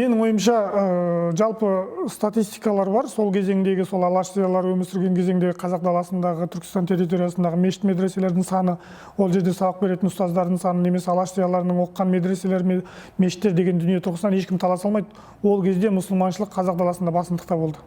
Менің ойымша жалпы статистикалар бар. Сол кезеңдегі, сол алаштылар өмір сүрген кезеңдегі қазақ даласындағы, Түркістан территориясындағы мешіт медреселердің саны, ол жерде сабақ беретін ұстаздардың саны, немесе алаштылардың оқыған медреселер, мешіттер деген дүние тұрғысынан ешкім таласа алмайды. Ол кезде мұсылманшылық қазақ даласында басымдықта болды.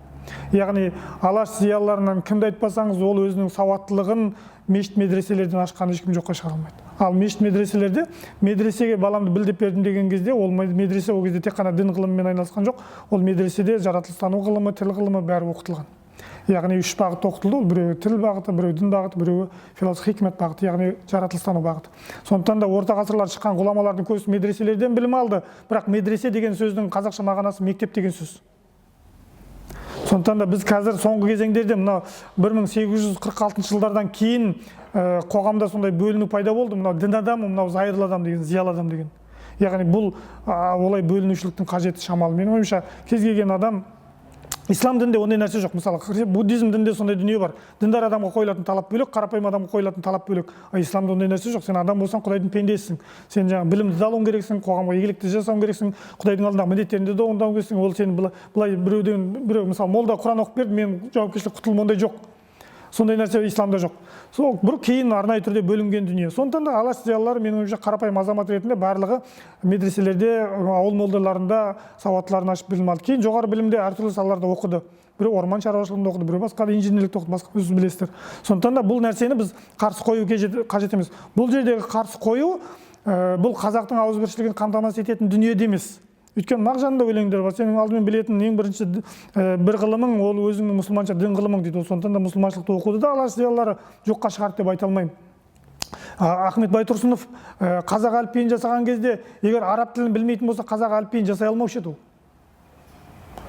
Яғни алаш зиялыларынан кімді айтпасаңыз, ол өзінің сауаттылығын мешіт медреселерден ашқан ешкім жоққа шығара алмайды. Ал мешіт медреселерде медресеге баламды білдеп бердім деген кезде, ол медресе ол кезде тек қана дін ғылымымен айналысқан жоқ, ол медреседе жаратылыстану ғылымы, тіл ғылымы бәрі оқытылған. Яғни 3 бағыт оқытылды, ол біреуі тіл бағыты, біреуі дін бағыты, біреуі философия хикмет бағыты, яғни жаратылыстану бағыты. Сондықтан да орта ғасырлар шыққан ғұламалардың көбісі медреселерден білім алды, бірақ медресе деген сөздің қазақша мағынасы мектеп деген сөз. Сондықтан да біз қазір соңғы кезеңдерде мына 1846 жылдардан кейін қоғамда сондай бөліну пайда болды. Мынау дін адамы, мынау зайырлы адам деген, зиялы адам деген. Яғни бұл олай бөлінушіліктің қажеті шамалы. Менің ойымша кез келген адам, ислам дінде ондай нәрсе жоқ. Мысалы, буддизм дінде сондай дүние бар. Діндар адамға қойылатын талап бөлек, қарапайым адамға қойылатын талап бөлек. Исламда ондай нәрсе жоқ. Сен адам болсаң, Құдайдың пендесісің. Сен жаңа білімді алуың керексің, қоғамға игілікті жасауың керексің, Құдайдың алдындағы міндеттеріңді де орындауың керексің. Ол сен былай біреу, мысалы, молда Құран оқып берді, мен жауапкершілік құтылым, ондай жоқ. Сондай нәрсе исламда жоқ. Сол бір кейін арнайы түрде бөлінген дүние. Сондықтан да алаш зиялылары менің ойымша қарапайым азамат ретінде барлығы медреселерде, ауыл молдаларында сауаттыларын ашып білім алды. Кейін жоғары білімде әртүрлі салаларда оқыды. Біреу орман шаруашылығында оқыды, біреу басқа инженерлікті оқыды, басқа өзіңіз білесіздер. Сондықтан да бұл нәрсені біз қарсы қою қажет емес. Бұл жердегі қарсы қою бұл қазақтың ауызбіршілігін қамтамасыз ететін дүние емес. Өйткені Мағжанның өлеңдері бар. Сенің алдымен білетін ең бірінші бір ғылымың ол өзіңнің мұсылманша дін ғылымың дейді. Сондықтан да мұсылманшылықты оқуды да алаш зиялылары жоққа шығарды деп айта алмаймын. Ахмет Байтұрсынов қазақ әліпбиін жасаған кезде, егер араб тілін білмейтін болса, қазақ әліпбиін жасай алмаушы еді ол.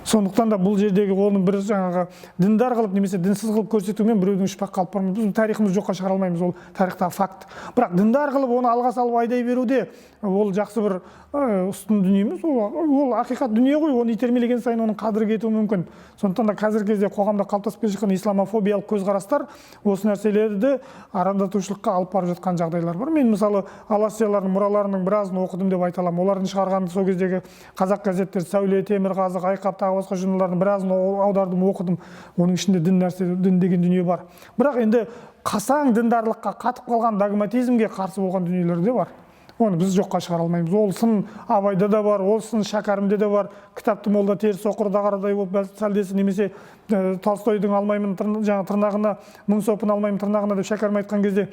Сондықтан да бұл жердегі оның бір жаңағы діндар қылып немесе дінсіз қылып көрсетумен біреудің шпаққа алып бармайды. Біз тарихымызды жоққа шығара алмаймыз, ол тарихтағы факт. Бірақ діндар қылып оны алға салып айдай беруде ол жақсы бір ұстын дүние емес, ол ақиқат дүние ғой, оны итермелеген сайын оның қадірі кетуі мүмкін. Сондықтан да қазіргі кезде қоғамда қалыптасып келе жатқан исламофобиялық көзқарастар осы нәрселерді арандатушылыққа алып барып жатқан жағдайлар бар. Мен мысалы алаш зиялыларының мұраларының біразын оқыдым деп айта аламын. Олардың шығарған сол кездегі қазақ газеттері Сәуле, Темірқазық, Айқап тағы басқа журналдардың біразын аудардым, оқыдым. Оның ішінде дін деген дүние бар. Бірақ енді қасаң діндарлыққа қатып қалған догматизмге қарсы болған дүниелер де бар. Оны біз жоққа шығара алмаймыз. Ол сын Абайда да бар, ол сын Шәкәрімде де бар. Кітапты молда теріс оқыр дағарадай болып сәлдесі, немесе Толстойдың алмаймын жаңа тырнағына, мың сопын алмаймын тырнағына деп Шәкәрім айтқан кезде,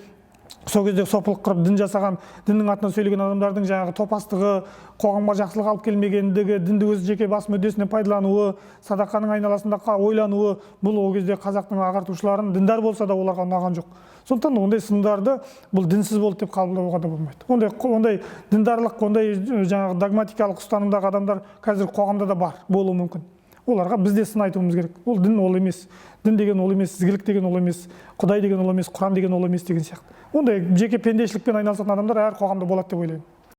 сол кезде сопылық құрып дін жасаған, діннің атынан сөйлеген адамдардың жаңағы топастығы, қоғамға жақсылық алып келмегендігі, дінді өз жеке бас мүддесіне пайдалануы, садақаның айналасында ойлануы, бұл ол кезде қазақтың ағартушыларын діндар болса да оларға ұнаған жоқ. Сондықтан ондай сындарды бұл дінсіз болды деп қабылдауға да болмайды. Ондай діндарлық, ондай жаңағы догматикалық ұстанымдағы адамдар қазір қоғамда да бар, болуы мүмкін. Оларға біз де сын айтуымыз керек. Ол дін ол емес. Дін деген ол емес, ізгілік деген ол емес, Құдай деген ол емес, Құран деген ол емес деген сияқты. Ондай жеке пендешілікпен айналысатын адамдар әр қоғамда болады деп ойлаймын.